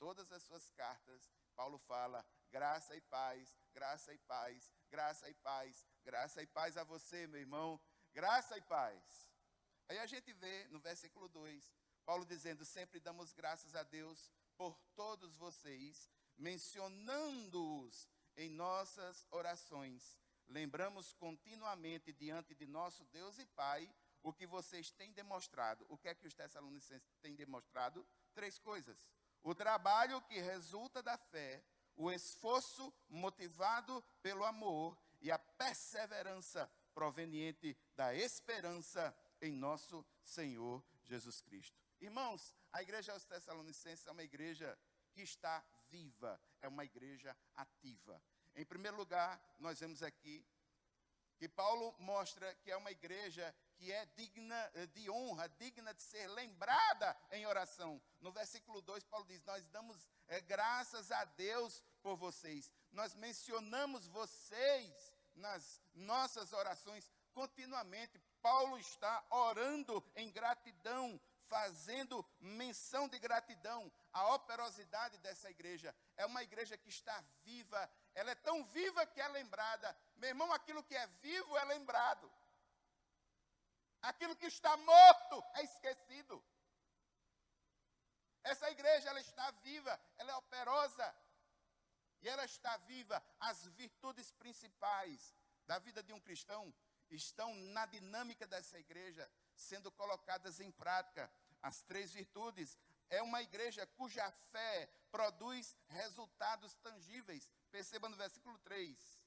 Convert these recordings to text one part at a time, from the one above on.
todas as suas cartas, Paulo fala, graça e paz, graça e paz, graça e paz, graça e paz a você, meu irmão, graça e paz. Aí a gente vê no versículo 2, Paulo dizendo, sempre damos graças a Deus por todos vocês, mencionando-os em nossas orações. Lembramos continuamente diante de nosso Deus e Pai o que vocês têm demonstrado. O que é que os tessalonicenses têm demonstrado? 3 coisas. O trabalho que resulta da fé, o esforço motivado pelo amor e a perseverança proveniente da esperança em nosso Senhor Jesus Cristo. Irmãos, a igreja aos Tessalonicenses é uma igreja que está viva, é uma igreja ativa. Em primeiro lugar, nós vemos aqui que Paulo mostra que é uma igreja que é digna de honra, digna de ser lembrada em oração. No versículo 2, Paulo diz, nós damos graças a Deus por vocês. Nós mencionamos vocês nas nossas orações continuamente. Paulo está orando em gratidão, fazendo menção de gratidão à operosidade dessa igreja. É uma igreja que está viva, ela é tão viva que é lembrada. Meu irmão, aquilo que é vivo é lembrado. Aquilo que está morto é esquecido. Essa igreja, ela está viva, ela é operosa. E ela está viva. As virtudes principais da vida de um cristão estão na dinâmica dessa igreja, sendo colocadas em prática. As 3 virtudes. É uma igreja cuja fé produz resultados tangíveis. Perceba no versículo 3.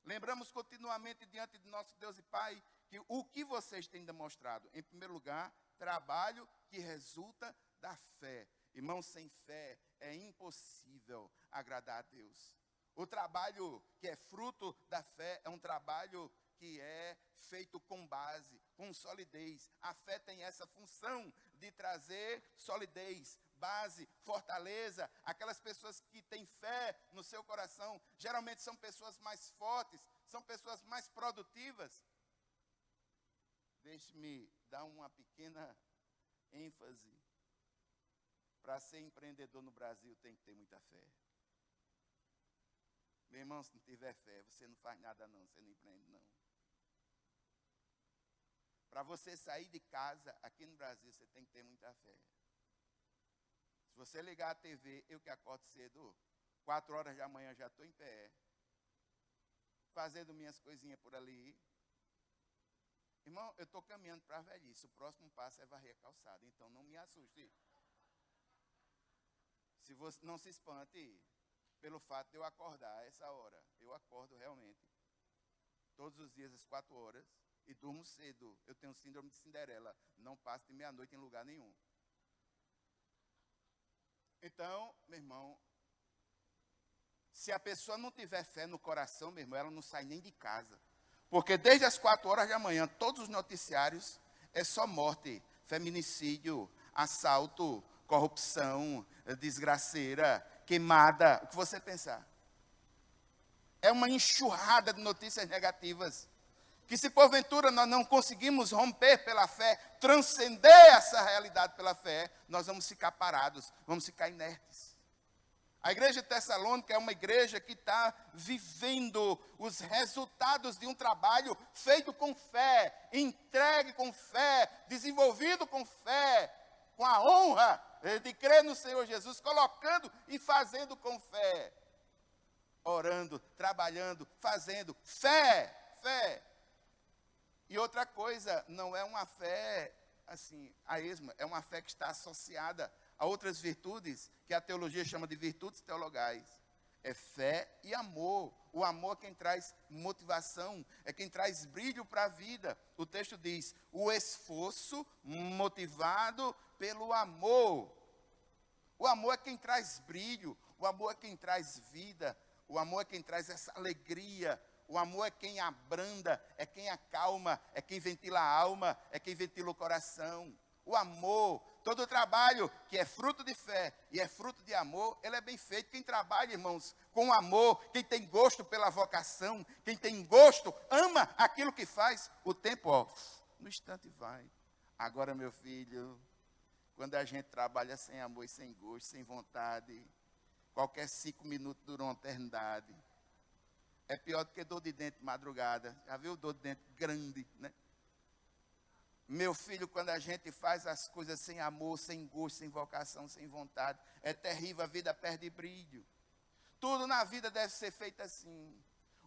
Lembramos continuamente diante de nosso Deus e Pai que o que vocês têm demonstrado, em primeiro lugar, trabalho que resulta da fé. Irmãos, sem fé é impossível agradar a Deus. O trabalho que é fruto da fé é um trabalho que é feito com base, com solidez. A fé tem essa função de trazer solidez, base, fortaleza. Aquelas pessoas que têm fé no seu coração, geralmente são pessoas mais fortes, são pessoas mais produtivas. Deixe-me dar uma pequena ênfase. Para ser empreendedor no Brasil tem que ter muita fé. Meu irmão, se não tiver fé, você não faz nada não, você não empreende não. Para você sair de casa, aqui no Brasil, você tem que ter muita fé. Se você ligar a TV, eu que acordo cedo, 4 horas da manhã já estou em pé, fazendo minhas coisinhas por ali. Irmão, eu estou caminhando para a velhice, o próximo passo é varrer a calçada, então não me assuste. Se você não se espante pelo fato de eu acordar a essa hora. Eu acordo realmente, todos os dias às 4 horas, e durmo cedo. Eu tenho síndrome de Cinderela, não passo de meia-noite em lugar nenhum. Então, meu irmão, se a pessoa não tiver fé no coração, meu irmão, ela não sai nem de casa. Porque desde as 4 horas da manhã, todos os noticiários é só morte, feminicídio, assalto, corrupção, desgraceira, queimada, o que você pensar. É uma enxurrada de notícias negativas, que se porventura nós não conseguimos romper pela fé, transcender essa realidade pela fé, nós vamos ficar parados, vamos ficar inertes. A igreja de Tessalônica é uma igreja que está vivendo os resultados de um trabalho feito com fé, entregue com fé, desenvolvido com fé, com a honra de crer no Senhor Jesus, colocando e fazendo com fé. Orando, trabalhando, fazendo, fé, fé. E outra coisa, não é uma fé assim, a esmo, é uma fé que está associada a outras virtudes, que a teologia chama de virtudes teologais. É fé e amor. O amor é quem traz motivação, é quem traz brilho para a vida. O texto diz, o esforço motivado pelo amor. O amor é quem traz brilho, o amor é quem traz vida, o amor é quem traz essa alegria. O amor é quem abranda, é quem acalma, é quem ventila a alma, é quem ventila o coração. O amor, todo o trabalho que é fruto de fé e é fruto de amor, ele é bem feito. Quem trabalha, irmãos, com amor, quem tem gosto pela vocação, quem tem gosto, ama aquilo que faz, o tempo, ó, no instante vai. Agora, meu filho, quando a gente trabalha sem amor e sem gosto, sem vontade, qualquer 5 minutos dura uma eternidade. É pior do que dor de dente de madrugada. Já viu dor de dente grande, né? Meu filho, quando a gente faz as coisas sem amor, sem gosto, sem vocação, sem vontade, é terrível, a vida perde brilho. Tudo na vida deve ser feito assim.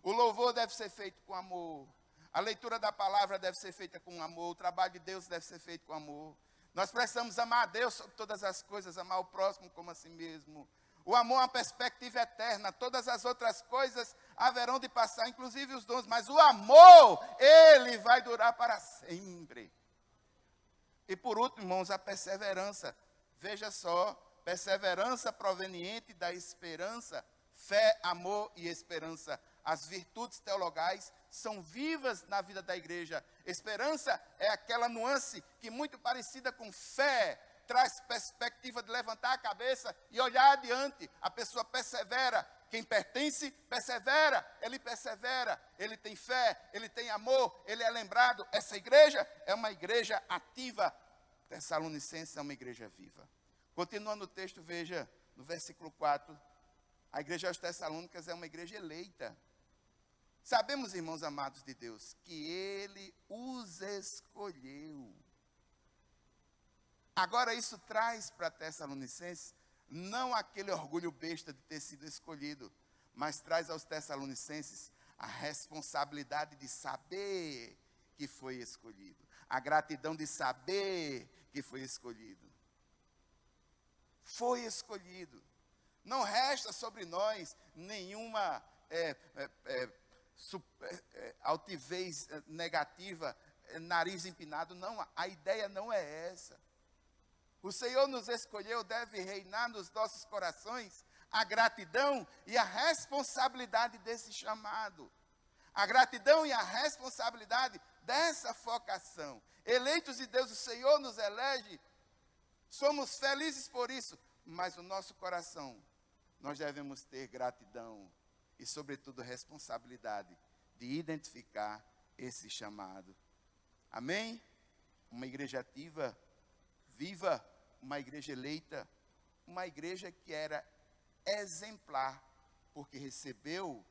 O louvor deve ser feito com amor. A leitura da palavra deve ser feita com amor. O trabalho de Deus deve ser feito com amor. Nós precisamos amar a Deus sobre todas as coisas, amar o próximo como a si mesmo. O amor é uma perspectiva eterna. Todas as outras coisas haverão de passar, inclusive os dons. Mas o amor, ele vai durar para sempre. E por último, irmãos, a perseverança. Veja só, perseverança proveniente da esperança. Fé, amor e esperança. As virtudes teologais são vivas na vida da igreja. Esperança é aquela nuance que, muito parecida com fé, traz perspectiva de levantar a cabeça e olhar adiante. A pessoa persevera. Quem pertence, persevera. Ele persevera. Ele tem fé, ele tem amor, ele é lembrado. Essa igreja é uma igreja ativa. Tessalonicenses é uma igreja viva. Continuando o texto, veja, no versículo 4. A igreja aos Tessalônicas é uma igreja eleita. Sabemos, irmãos amados de Deus, que ele os escolheu. Agora isso traz para Tessalonicenses não aquele orgulho besta de ter sido escolhido, mas traz aos Tessalonicenses a responsabilidade de saber que foi escolhido. A gratidão de saber que foi escolhido. Foi escolhido. Não resta sobre nós nenhuma altivez negativa, nariz empinado. Não, a ideia não é essa. O Senhor nos escolheu, deve reinar nos nossos corações a gratidão e a responsabilidade desse chamado. A gratidão e a responsabilidade dessa vocação. Eleitos de Deus, o Senhor nos elege. Somos felizes por isso. Mas o nosso coração, nós devemos ter gratidão e, sobretudo, responsabilidade de identificar esse chamado. Amém? Uma igreja ativa, viva, uma igreja eleita, uma igreja que era exemplar, porque recebeu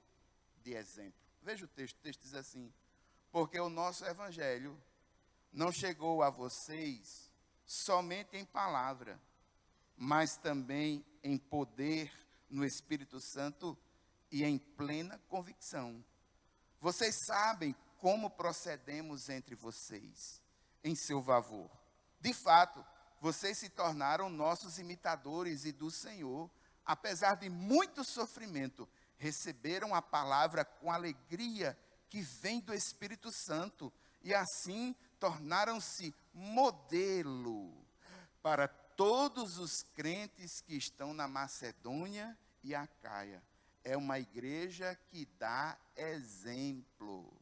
de exemplo. Veja o texto diz assim: porque o nosso evangelho não chegou a vocês somente em palavra, mas também em poder no Espírito Santo e em plena convicção. Vocês sabem como procedemos entre vocês, em seu favor. De fato, vocês se tornaram nossos imitadores e do Senhor. Apesar de muito sofrimento, receberam a palavra com alegria que vem do Espírito Santo. E assim tornaram-se modelo para todos os crentes que estão na Macedônia e Acaia. É uma igreja que dá exemplo.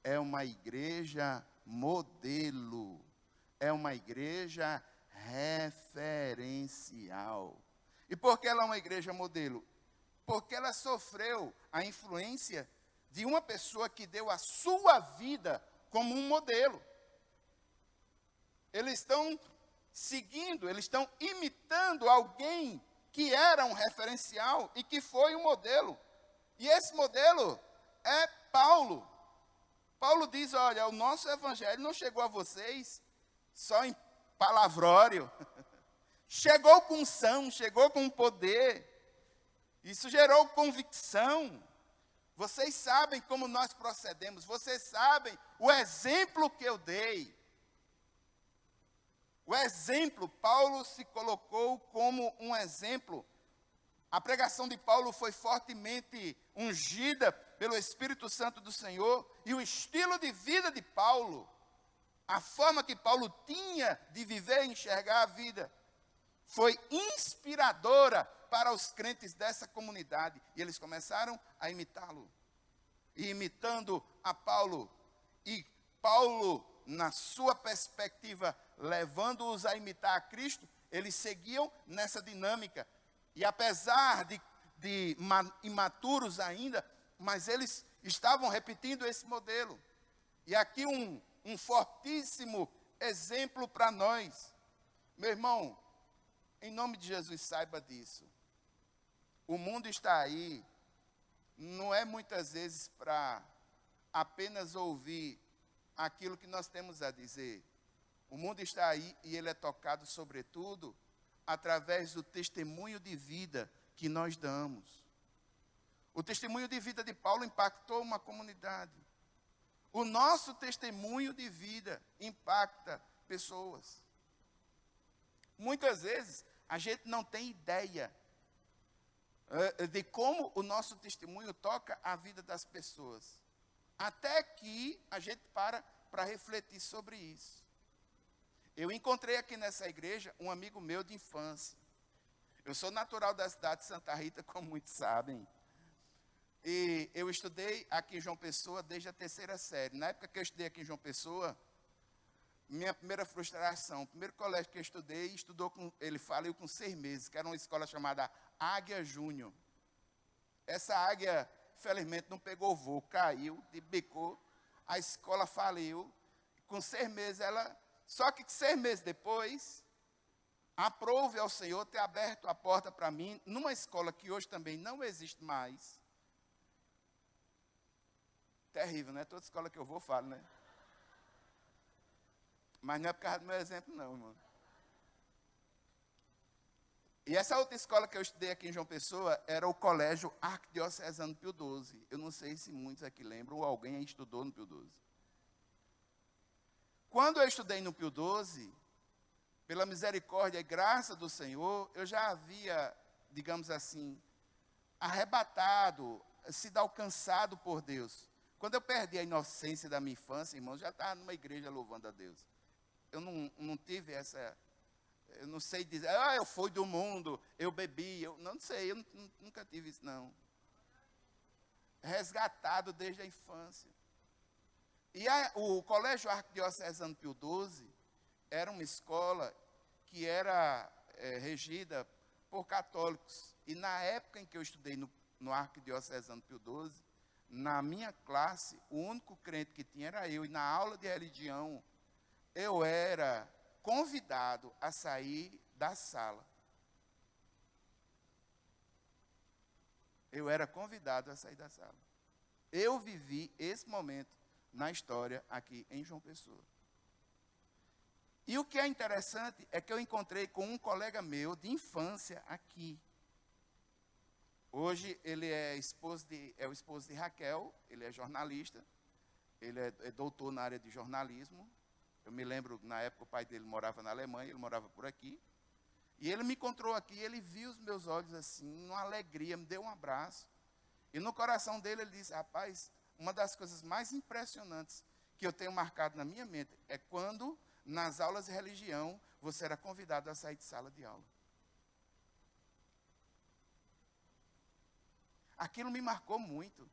É uma igreja modelo. É uma igreja referencial. E por que ela é uma igreja modelo? Porque ela sofreu a influência de uma pessoa que deu a sua vida como um modelo. Eles estão seguindo, eles estão imitando alguém que era um referencial e que foi um modelo. E esse modelo é Paulo. Paulo diz, olha, o nosso evangelho não chegou a vocês só em palavrório. Chegou com unção, chegou com poder. Isso gerou convicção. Vocês sabem como nós procedemos. Vocês sabem o exemplo que eu dei. O exemplo, Paulo se colocou como um exemplo. A pregação de Paulo foi fortemente ungida pelo Espírito Santo do Senhor. E o estilo de vida de Paulo, a forma que Paulo tinha de viver e enxergar a vida, foi inspiradora para os crentes dessa comunidade. E eles começaram a imitá-lo. E imitando a Paulo. E Paulo, na sua perspectiva, levando-os a imitar a Cristo, eles seguiam nessa dinâmica. E apesar de imaturos ainda, mas eles estavam repetindo esse modelo. E aqui um fortíssimo exemplo para nós. Meu irmão, em nome de Jesus, saiba disso. O mundo está aí, não é muitas vezes para apenas ouvir aquilo que nós temos a dizer. O mundo está aí e ele é tocado, sobretudo, através do testemunho de vida que nós damos. O testemunho de vida de Paulo impactou uma comunidade. O nosso testemunho de vida impacta pessoas. Muitas vezes, a gente não tem ideia de como o nosso testemunho toca a vida das pessoas. Até que a gente para refletir sobre isso. Eu encontrei aqui nessa igreja um amigo meu de infância. Eu sou natural da cidade de Santa Rita, como muitos sabem. E eu estudei aqui em João Pessoa desde a 3ª série. Na época que eu estudei aqui em João Pessoa, minha primeira frustração, o primeiro colégio que eu estudei, ele faliu com 6 meses, que era uma escola chamada Águia Júnior. Essa águia, felizmente, não pegou voo, caiu, bicou, a escola faliu. Com 6 meses, só que 6 meses depois, aprove ao Senhor ter aberto a porta para mim, numa escola que hoje também não existe mais. Terrível, né? Toda escola que eu vou, falo, né? Mas não é por causa do meu exemplo, não, irmão. E essa outra escola que eu estudei aqui em João Pessoa era o Colégio Arquidiocesano Pio XII. Eu não sei se muitos aqui lembram ou alguém aí estudou no Pio XII. Quando eu estudei no Pio XII, pela misericórdia e graça do Senhor, eu já havia, digamos assim, arrebatado, sido alcançado por Deus. Quando eu perdi a inocência da minha infância, irmãos, já estava numa igreja louvando a Deus. Eu não tive essa, eu não sei dizer, eu fui do mundo, eu bebi, eu não sei, eu nunca tive isso, não. Resgatado desde a infância. E o Colégio Arquidiocesano Pio XII era uma escola que era regida por católicos. E na época em que eu estudei no Arquidiocesano Pio XII, na minha classe, o único crente que tinha era eu. E na aula de religião, eu era convidado a sair da sala. Eu era convidado a sair da sala. Eu vivi esse momento na história aqui em João Pessoa. E o que é interessante é que eu encontrei com um colega meu de infância aqui. Hoje ele é o esposo de Raquel, ele é jornalista, ele é doutor na área de jornalismo. Eu me lembro, na época, o pai dele morava na Alemanha, ele morava por aqui. E ele me encontrou aqui, ele viu os meus olhos assim, uma alegria, me deu um abraço. E no coração dele ele disse, rapaz, uma das coisas mais impressionantes que eu tenho marcado na minha mente é quando, nas aulas de religião, você era convidado a sair de sala de aula. Aquilo me marcou muito.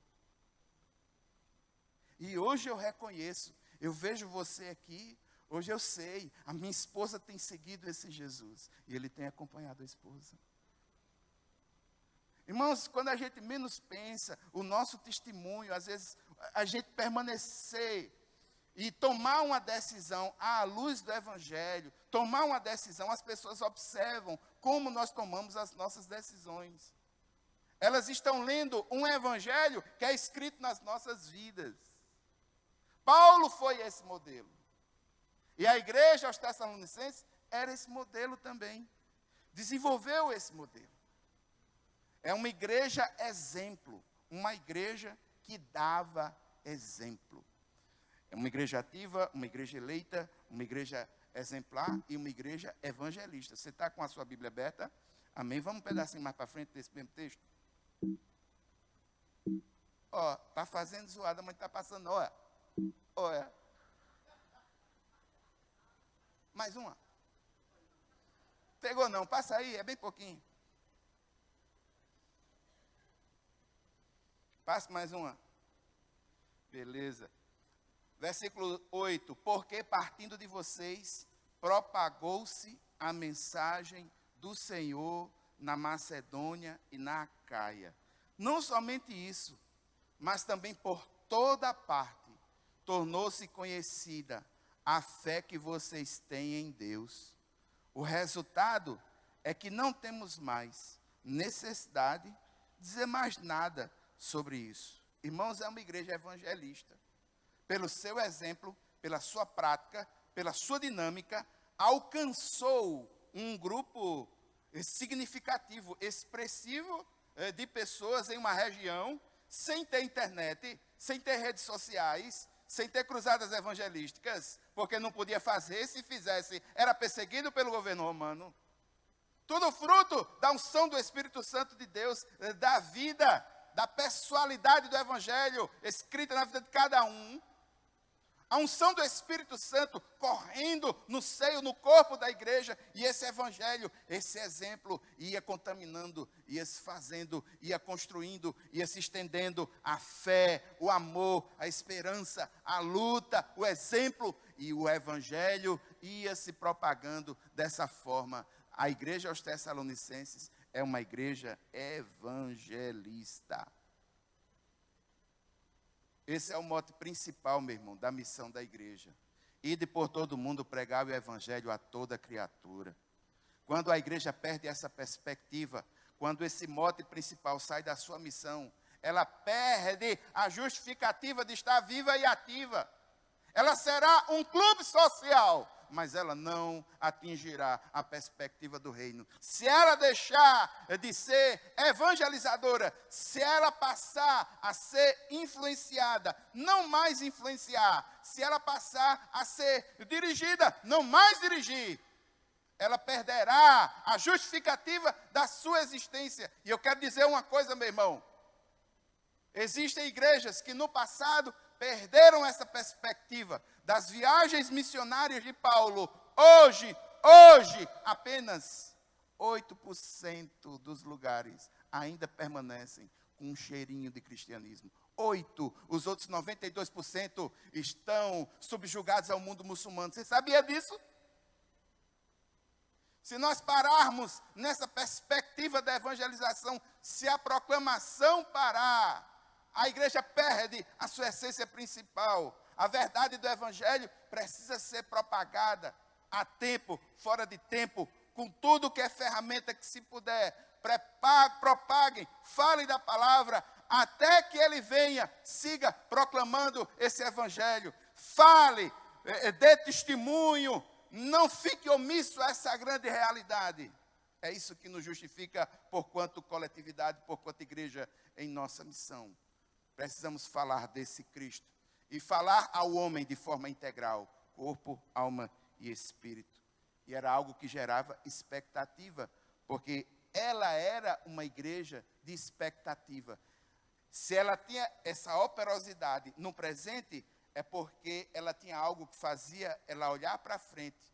E hoje eu reconheço, eu vejo você aqui, hoje eu sei, a minha esposa tem seguido esse Jesus. E ele tem acompanhado a esposa. Irmãos, quando a gente menos pensa, o nosso testemunho, às vezes, a gente permanecer e tomar uma decisão à luz do Evangelho, tomar uma decisão, as pessoas observam como nós tomamos as nossas decisões. Elas estão lendo um Evangelho que é escrito nas nossas vidas. Paulo foi esse modelo. E a igreja aos Tessalonicenses era esse modelo também. Desenvolveu esse modelo. É uma igreja exemplo. Uma igreja que dava exemplo. É uma igreja ativa, uma igreja eleita, uma igreja exemplar e uma igreja evangelista. Você está com a sua Bíblia aberta? Amém? Vamos um pedacinho mais para frente desse mesmo texto? Ó, está fazendo zoada, mas está passando, olha. Mais uma. Pegou não, passa aí, é bem pouquinho. Passa mais uma. Beleza. Versículo 8. Porque partindo de vocês, propagou-se a mensagem do Senhor na Macedônia e na Acaia. Não somente isso, mas também por toda parte, tornou-se conhecida a fé que vocês têm em Deus. O resultado é que não temos mais necessidade dizer mais nada sobre isso. Irmãos, é uma igreja evangelista. Pelo seu exemplo, pela sua prática, pela sua dinâmica, alcançou um grupo significativo, expressivo de pessoas em uma região, sem ter internet, sem ter redes sociais, sem ter cruzadas evangelísticas, porque não podia fazer, se fizesse, era perseguido pelo governo romano. Tudo fruto da unção do Espírito Santo de Deus, da vida, da pessoalidade do Evangelho, escrita na vida de cada um. A unção do Espírito Santo correndo no seio, no corpo da igreja, e esse Evangelho, esse exemplo, ia contaminando, ia se fazendo, ia construindo, ia se estendendo a fé, o amor, a esperança, a luta, o exemplo, e o Evangelho ia se propagando dessa forma. A igreja aos Tessalonicenses é uma igreja evangelista. Esse é o mote principal, meu irmão, da missão da igreja. Ide por todo mundo pregar o evangelho a toda criatura. Quando a igreja perde essa perspectiva, quando esse mote principal sai da sua missão, ela perde a justificativa de estar viva e ativa. Ela será um clube social, mas ela não atingirá a perspectiva do reino. Se ela deixar de ser evangelizadora, se ela passar a ser influenciada, não mais influenciar, se ela passar a ser dirigida, não mais dirigir, ela perderá a justificativa da sua existência. E eu quero dizer uma coisa, meu irmão. Existem igrejas que no passado perderam essa perspectiva das viagens missionárias de Paulo. Hoje, apenas 8% dos lugares ainda permanecem com um cheirinho de cristianismo. 8%. Os outros 92% estão subjugados ao mundo muçulmano. Você sabia disso? Se nós pararmos nessa perspectiva da evangelização, se a proclamação parar, a igreja perde a sua essência principal. A verdade do evangelho precisa ser propagada a tempo, fora de tempo, com tudo que é ferramenta que se puder. Propaguem, falem da palavra, até que ele venha, siga proclamando esse evangelho. Fale, dê testemunho, não fique omisso a essa grande realidade. É isso que nos justifica por quanto coletividade, por quanto igreja em nossa missão. Precisamos falar desse Cristo e falar ao homem de forma integral, corpo, alma e espírito. E era algo que gerava expectativa, porque ela era uma igreja de expectativa. Se ela tinha essa operosidade no presente, é porque ela tinha algo que fazia ela olhar para frente,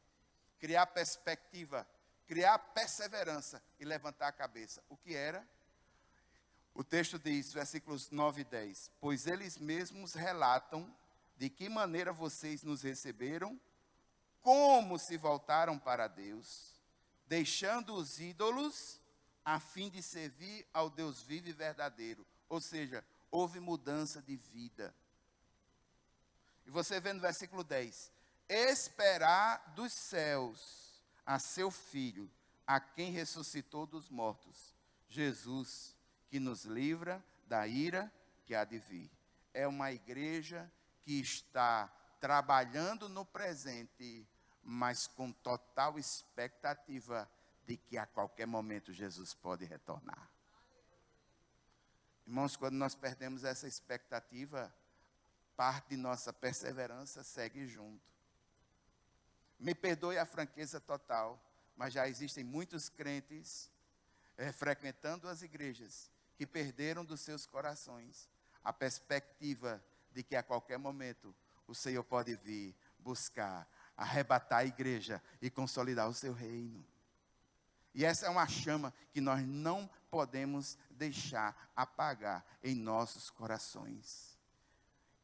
criar perspectiva, criar perseverança e levantar a cabeça. O que era? O texto diz, versículos 9 e 10, pois eles mesmos relatam de que maneira vocês nos receberam, como se voltaram para Deus, deixando os ídolos, a fim de servir ao Deus vivo e verdadeiro. Ou seja, houve mudança de vida. E você vê no versículo 10, esperar dos céus a seu Filho, a quem ressuscitou dos mortos, Jesus, que nos livra da ira que há de vir. É uma igreja que está trabalhando no presente, mas com total expectativa de que a qualquer momento Jesus pode retornar. Irmãos, quando nós perdemos essa expectativa, parte de nossa perseverança segue junto. Me perdoe a franqueza total, mas já existem muitos crentes frequentando as igrejas que perderam dos seus corações a perspectiva de que a qualquer momento o Senhor pode vir buscar, arrebatar a igreja e consolidar o seu reino. E essa é uma chama que nós não podemos deixar apagar em nossos corações.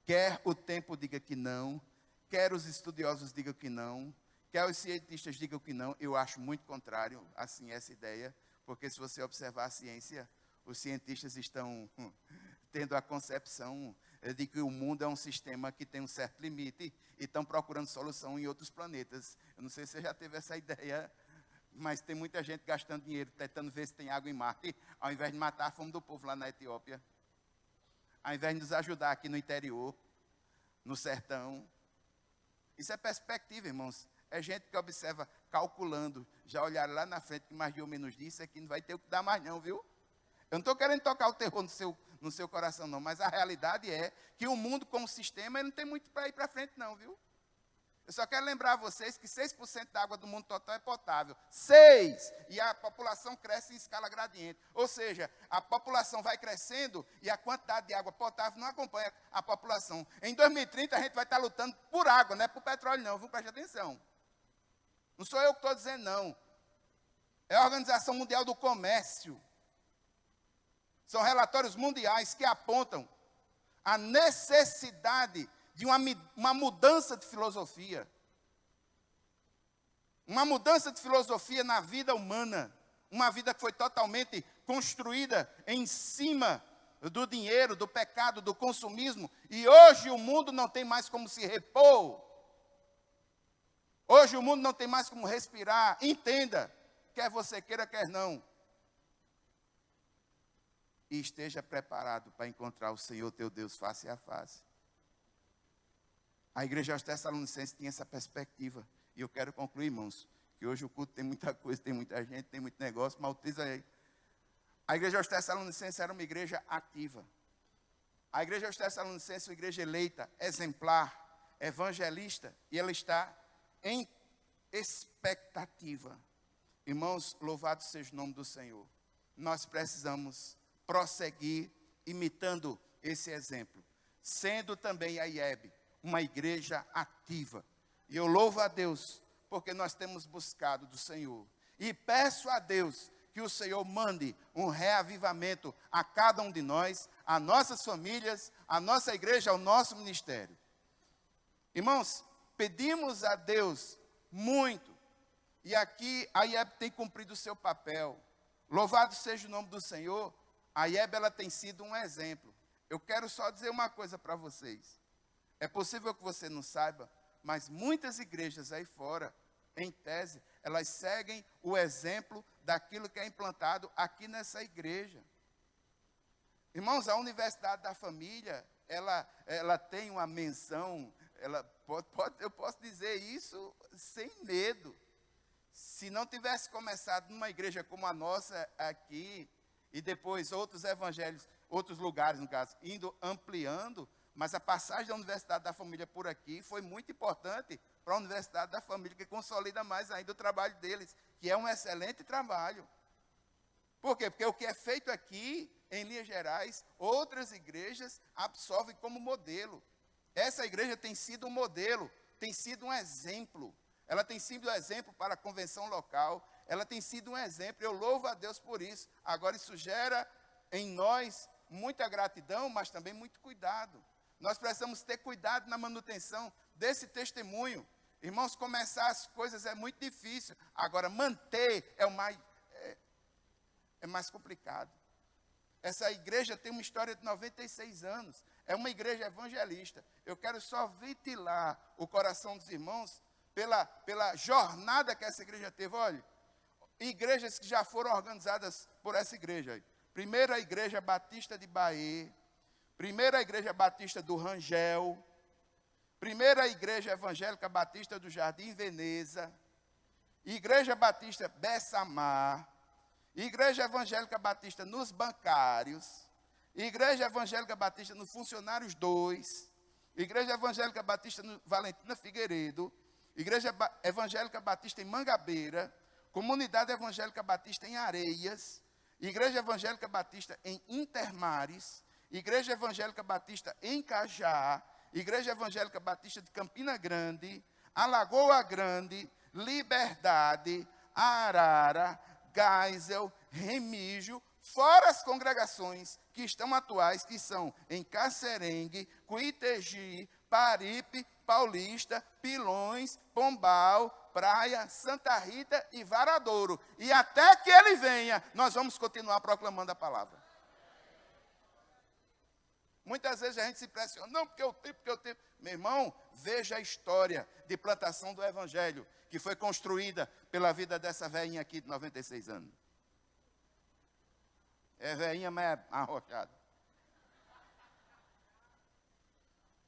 Quer o tempo diga que não, quer os estudiosos digam que não, quer os cientistas digam que não, eu acho muito contrário, assim, essa ideia, porque se você observar a ciência, os cientistas estão tendo a concepção de que o mundo é um sistema que tem um certo limite e estão procurando solução em outros planetas. Eu não sei se você já teve essa ideia Mas tem muita gente gastando dinheiro, tentando ver se tem água em Marte, ao invés de matar a fome do povo lá na Etiópia. Ao invés de nos ajudar aqui no interior, no sertão. Isso é perspectiva, irmãos. É gente que observa, calculando. Já olharam lá na frente que mais de ou menos disso, é que não vai ter o que dar mais não, viu? Eu não estou querendo tocar o terror no seu coração, não. Mas a realidade é que o mundo como sistema, ele não tem muito para ir para frente, não, viu? Eu só quero lembrar a vocês que 6% da água do mundo total é potável. 6! E a população cresce em escala gradiente. Ou seja, a população vai crescendo e a quantidade de água potável não acompanha a população. Em 2030 a gente vai estar lutando por água, não é por petróleo não, viu? Preste atenção. Não sou eu que estou dizendo não. É a Organização Mundial do Comércio. São relatórios mundiais que apontam a necessidade de uma mudança de filosofia. Uma mudança de filosofia na vida humana. Uma vida que foi totalmente construída em cima do dinheiro, do pecado, do consumismo. E hoje o mundo não tem mais como se repor. Hoje o mundo não tem mais como respirar. Entenda, quer você queira, quer não. E esteja preparado para encontrar o Senhor teu Deus face a face. A igreja aos Tessalonicenses tinha essa perspectiva. E eu quero concluir, irmãos, que hoje o culto tem muita coisa, tem muita gente, tem muito negócio, mas utiliza aí. A igreja aos Tessalonicenses era uma igreja ativa. A igreja aos Tessalonicenses é uma igreja eleita, exemplar, evangelista, e ela está em expectativa. Irmãos, louvado seja o nome do Senhor. Nós precisamos prosseguir imitando esse exemplo, sendo também a IEB uma igreja ativa. E eu louvo a Deus, porque nós temos buscado do Senhor. E peço a Deus que o Senhor mande um reavivamento a cada um de nós, a nossas famílias, a nossa igreja, ao nosso ministério. Irmãos, pedimos a Deus muito. E aqui a IEB tem cumprido o seu papel. Louvado seja o nome do Senhor. A IEB, ela tem sido um exemplo. Eu quero só dizer uma coisa para vocês. É possível que você não saiba, mas muitas igrejas aí fora, em tese, elas seguem o exemplo daquilo que é implantado aqui nessa igreja. Irmãos, a Universidade da Família, ela tem uma menção, eu posso dizer isso sem medo. Se não tivesse começado numa igreja como a nossa aqui, e depois outros evangelhos, outros lugares, no caso, indo ampliando, mas a passagem da Universidade da Família por aqui foi muito importante para a Universidade da Família, que consolida mais ainda o trabalho deles, que é um excelente trabalho. Por quê? Porque o que é feito aqui, em linhas gerais, outras igrejas absorvem como modelo. Essa igreja tem sido um modelo, tem sido um exemplo. Ela tem sido um exemplo para a convenção local, ela tem sido um exemplo, eu louvo a Deus por isso. Agora isso gera em nós muita gratidão, mas também muito cuidado. Nós precisamos ter cuidado na manutenção desse testemunho. Irmãos, começar as coisas é muito difícil. Agora, manter é mais complicado. Essa igreja tem uma história de 96 anos. É uma igreja evangelista. Eu quero só ventilar o coração dos irmãos pela jornada que essa igreja teve. Olha, igrejas que já foram organizadas por essa igreja. Primeira Igreja Batista de Bahia. Primeira Igreja Batista do Rangel, Primeira Igreja Evangélica Batista do Jardim Veneza, Igreja Batista Bessamar, Igreja Evangélica Batista nos Bancários, Igreja Evangélica Batista nos Funcionários 2, Igreja Evangélica Batista no Valentina Figueiredo, Igreja Evangélica Batista em Mangabeira, Comunidade Evangélica Batista em Areias, Igreja Evangélica Batista em Intermares, Igreja Evangélica Batista em Cajá, Igreja Evangélica Batista de Campina Grande, Alagoa Grande, Liberdade, Arara, Geisel, Remígio, fora as congregações que estão atuais, que são em Cacerengue, Cuitegi, Paripe, Paulista, Pilões, Pombal, Praia, Santa Rita e Varadouro. E até que ele venha, nós vamos continuar proclamando a palavra. Muitas vezes a gente se impressiona, não, porque eu tenho. Meu irmão, veja a história de plantação do Evangelho, que foi construída pela vida dessa velhinha aqui de 96 anos. É velhinha, mas é arrochada.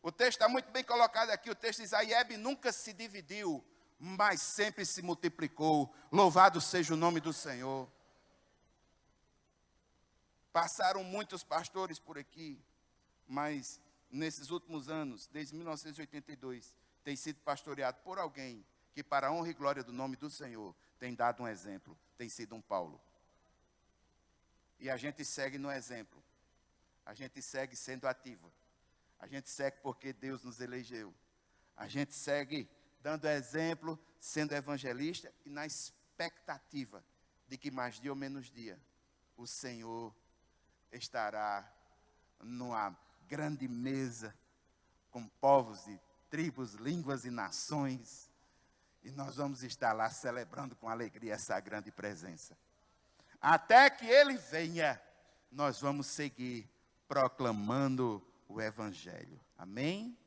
O texto está muito bem colocado aqui, o texto diz, a Iebe nunca se dividiu, mas sempre se multiplicou. Louvado seja o nome do Senhor. Passaram muitos pastores por aqui, mas nesses últimos anos, desde 1982, tem sido pastoreado por alguém que, para a honra e glória do nome do Senhor, tem dado um exemplo, tem sido um Paulo. E a gente segue no exemplo, a gente segue sendo ativa, a gente segue porque Deus nos elegeu, a gente segue dando exemplo, sendo evangelista e na expectativa de que mais dia ou menos dia, o Senhor estará numa grande mesa com povos e tribos, línguas e nações, e nós vamos estar lá celebrando com alegria essa grande presença. Até que Ele venha, nós vamos seguir proclamando o Evangelho. Amém?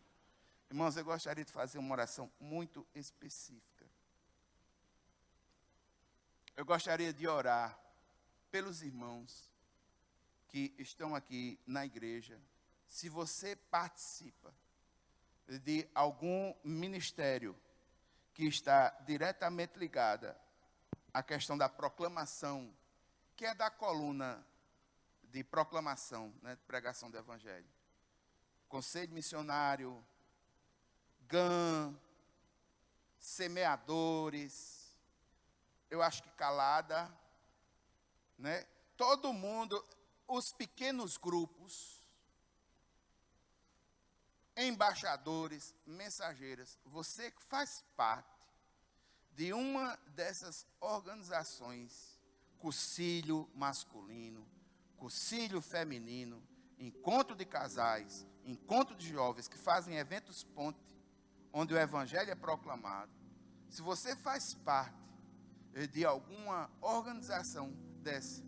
Irmãos, eu gostaria de fazer uma oração muito específica. Eu gostaria de orar pelos irmãos que estão aqui na igreja. Se você participa de algum ministério que está diretamente ligada à questão da proclamação, que é da coluna de proclamação, né, de pregação do Evangelho. Conselho Missionário, GAN, semeadores, eu acho que Calada, né? Todo mundo, os pequenos grupos, embaixadores, mensageiras, você que faz parte de uma dessas organizações, cursilho masculino, cursilho feminino, encontro de casais, encontro de jovens que fazem eventos ponte, onde o Evangelho é proclamado. Se você faz parte de alguma organização dessa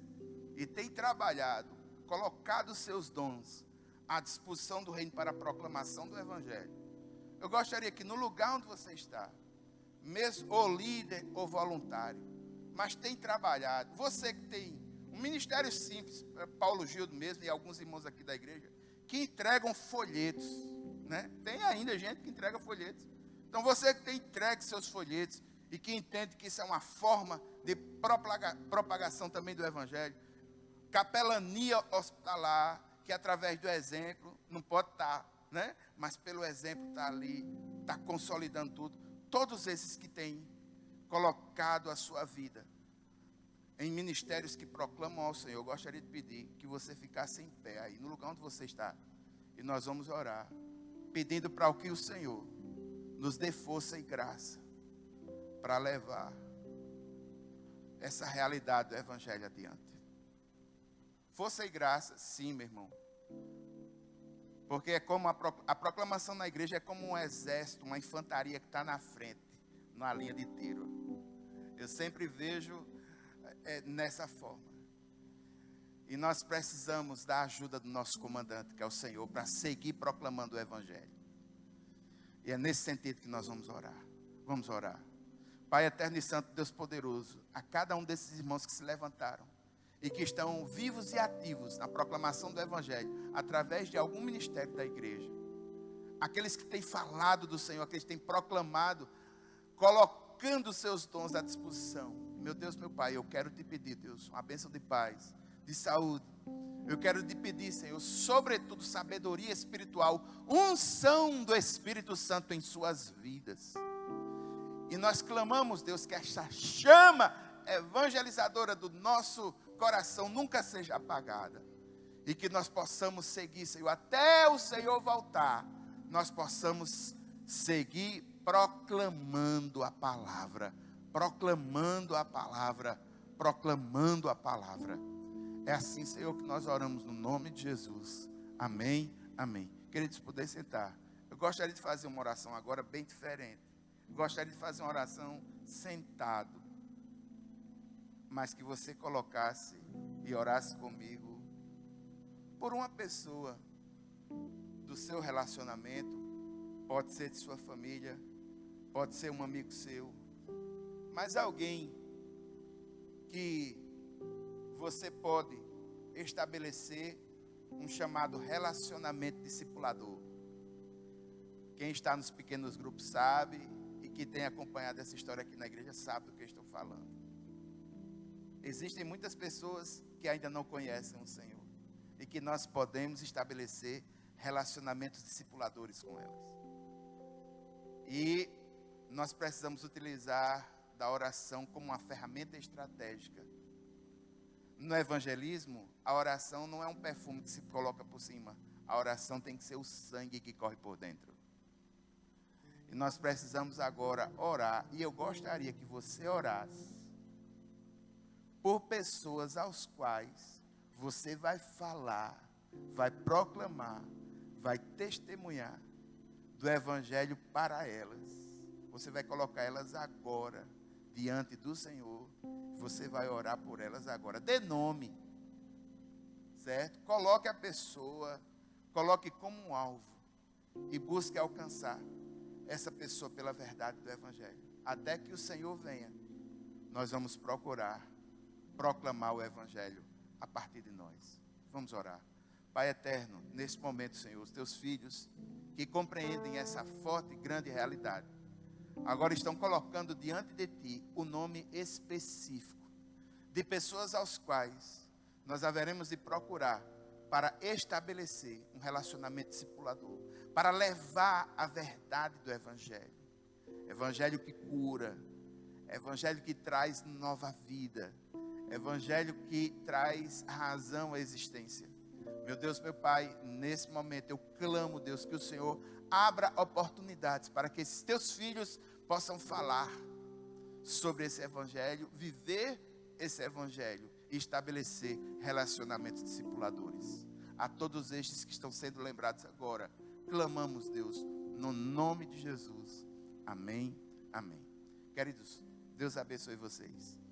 e tem trabalhado, colocado seus dons à disposição do reino para a proclamação do Evangelho, eu gostaria que no lugar onde você está, mesmo ou líder ou voluntário, mas tem trabalhado, você que tem um ministério simples, Paulo Gildo mesmo e alguns irmãos aqui da igreja, que entregam folhetos, né? Tem ainda gente que entrega folhetos. Então você que tem entregue seus folhetos e que entende que isso é uma forma de propagação também do Evangelho, capelania hospitalar, que através do exemplo, não pode estar, né? Mas pelo exemplo está ali, está consolidando tudo. Todos esses que têm colocado a sua vida em ministérios que proclamam ao Senhor, eu gostaria de pedir que você ficasse em pé aí, no lugar onde você está. E nós vamos orar, pedindo para o que o Senhor nos dê força e graça para levar essa realidade do Evangelho adiante. Força e graça, sim, meu irmão. Porque é como a proclamação na igreja é como um exército, uma infantaria que está na frente, na linha de tiro. Eu sempre vejo nessa forma. E nós precisamos da ajuda do nosso comandante, que é o Senhor, para seguir proclamando o Evangelho. E é nesse sentido que nós vamos orar. Vamos orar. Pai eterno e santo, Deus poderoso, a cada um desses irmãos que se levantaram e que estão vivos e ativos na proclamação do Evangelho, através de algum ministério da igreja, aqueles que têm falado do Senhor, aqueles que têm proclamado, colocando seus dons à disposição. Meu Deus, meu Pai, eu quero te pedir, Deus, uma bênção de paz, de saúde. Eu quero te pedir, Senhor, sobretudo sabedoria espiritual, unção do Espírito Santo em suas vidas. E nós clamamos, Deus, que esta chama evangelizadora do nosso coração nunca seja apagada. E que nós possamos seguir, Senhor, até o Senhor voltar, nós possamos seguir proclamando a palavra, proclamando a palavra, proclamando a palavra. É assim, Senhor, que nós oramos no nome de Jesus. Amém, amém. Queridos, poder sentar. Eu gostaria de fazer uma oração agora bem diferente. Eu gostaria de fazer uma oração sentado. Mas que você colocasse e orasse comigo por uma pessoa do seu relacionamento, pode ser de sua família, pode ser um amigo seu, mas alguém que você pode estabelecer um chamado relacionamento discipulador. Quem está nos pequenos grupos sabe, e que tem acompanhado essa história aqui na igreja sabe do que eu estou falando. Existem muitas pessoas que ainda não conhecem o Senhor, e que nós podemos estabelecer relacionamentos discipuladores com elas. E nós precisamos utilizar da oração como uma ferramenta estratégica. No evangelismo, a oração não é um perfume que se coloca por cima. A oração tem que ser o sangue que corre por dentro. E nós precisamos agora orar. E eu gostaria que você orasse por pessoas aos quais você vai falar, vai proclamar, vai testemunhar do evangelho para elas. Você vai colocar elas agora diante do Senhor. Você vai orar por elas agora. Dê nome, certo? Coloque a pessoa, coloque como um alvo e busque alcançar essa pessoa pela verdade do evangelho. Até que o Senhor venha, nós vamos procurar proclamar o evangelho a partir de nós. Vamos orar. Pai eterno, nesse momento, Senhor, os teus filhos que compreendem essa forte e grande realidade, agora estão colocando diante de ti o nome específico de pessoas aos quais nós haveremos de procurar para estabelecer um relacionamento discipulador, para levar a verdade do evangelho. Evangelho que cura, evangelho que traz nova vida, evangelho que traz razão à existência. Meu Deus, meu Pai, nesse momento eu clamo, Deus, que o Senhor abra oportunidades para que esses teus filhos possam falar sobre esse evangelho, viver esse evangelho e estabelecer relacionamentos discipuladores. A todos estes que estão sendo lembrados agora, clamamos, Deus, no nome de Jesus. Amém, amém. Queridos, Deus abençoe vocês.